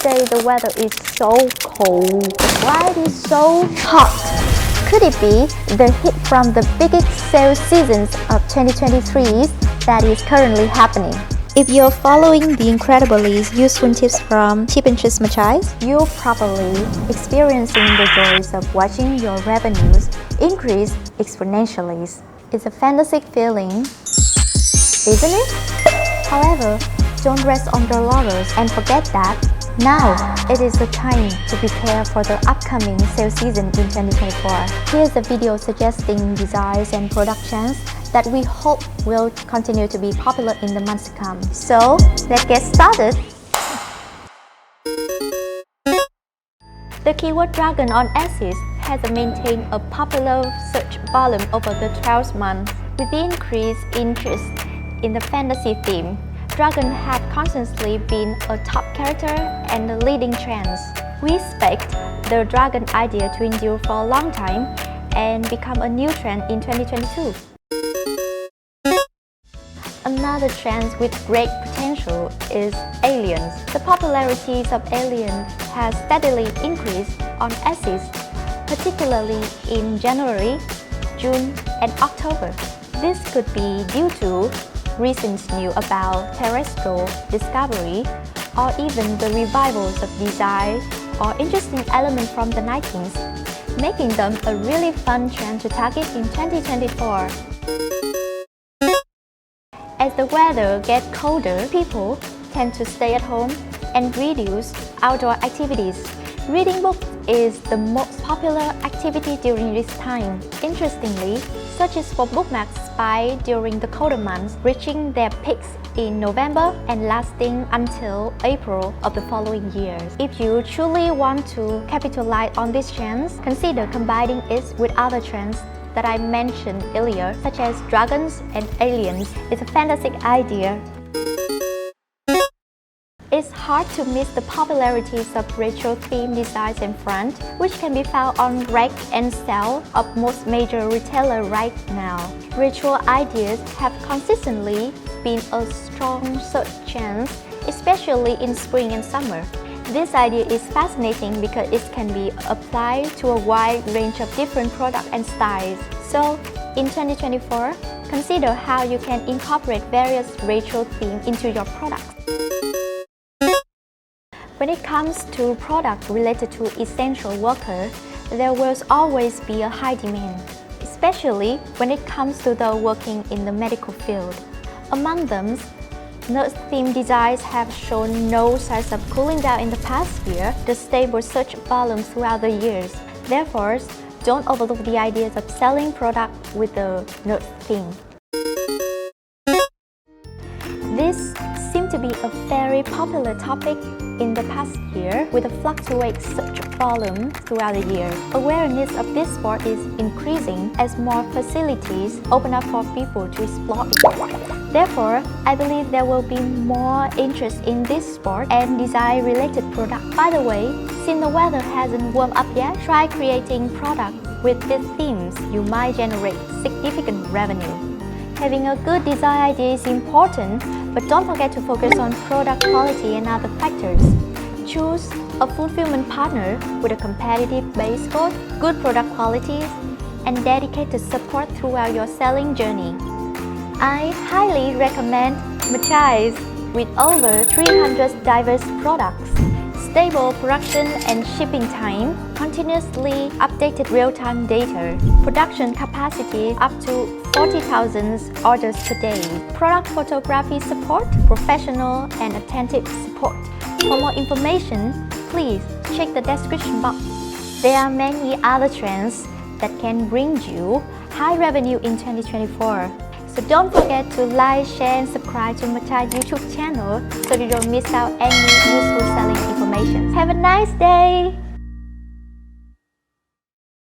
Today the weather is so cold. Why it is so hot? Could it be the heat from the biggest sales seasons of 2023 that is currently happening? If you're following the incredibly useful tips from Tips&Tricks merchandise, you're probably experiencing the joys of watching your revenues increase exponentially. It's a fantastic feeling, isn't it? However, don't rest on your laurels and forget that now it is the time to prepare for the upcoming sales season in 2024. Here's a video suggesting designs and productions that we hope will continue to be popular in the months to come. So, let's get started! The keyword dragon on Axis has maintained a popular search volume over the 12 months. With the increased interest in the fantasy theme, dragon had constantly been a top character and a leading trend. We expect the dragon idea to endure for a long time and become a new trend in 2022. Another trend with great potential is aliens. The popularity of aliens has steadily increased on Axis, particularly in January, June, and October. This could be due to recent news about terrestrial discovery, or even the revivals of design or interesting elements from the 90s, making them a really fun trend to target in 2024. As the weather gets colder, people tend to stay at home and reduce outdoor activities. Reading books is the most popular activity during this time. Interestingly, searches for bookmarks spike during the colder months, reaching their peaks in November and lasting until April of the following year. If you truly want to capitalize on this chance, consider combining it with other trends that I mentioned earlier, such as dragons and aliens. It's a fantastic idea. It's hard to miss the popularities of retro theme designs and font, which can be found on rack and shelf of most major retailers right now. Retro ideas have consistently been a strong search trend, especially in spring and summer. This idea is fascinating because it can be applied to a wide range of different products and styles. So, in 2024, consider how you can incorporate various retro themes into your products. When it comes to products related to essential workers, there will always be a high demand, especially when it comes to those working in the medical field. Among them, nurse-themed designs have shown no signs of cooling down in the past year, the stable search volume throughout the years. Therefore, don't overlook the ideas of selling products with the nurse theme. This seemed to be a very popular topic in the past year with a fluctuating search volume throughout the year. Awareness of this sport is increasing as more facilities open up for people to explore it. Therefore, I believe there will be more interest in this sport and design-related products. By the way, since the weather hasn't warmed up yet, try creating products with these themes. You might generate significant revenue. Having a good design idea is important, but don't forget to focus on product quality and other factors. Choose a fulfillment partner with a competitive base code, good product quality, and dedicated support throughout your selling journey. I highly recommend merchandise with over 300 diverse products, stable production and shipping time, continuously updated real-time data, production capacity up to 40,000 orders per day, product photography support, professional and attentive support. For more information, please check the description box. There are many other trends that can bring you high revenue in 2024. So don't forget to like, share and subscribe to my YouTube channel so you don't miss out any useful selling information. Have a nice day!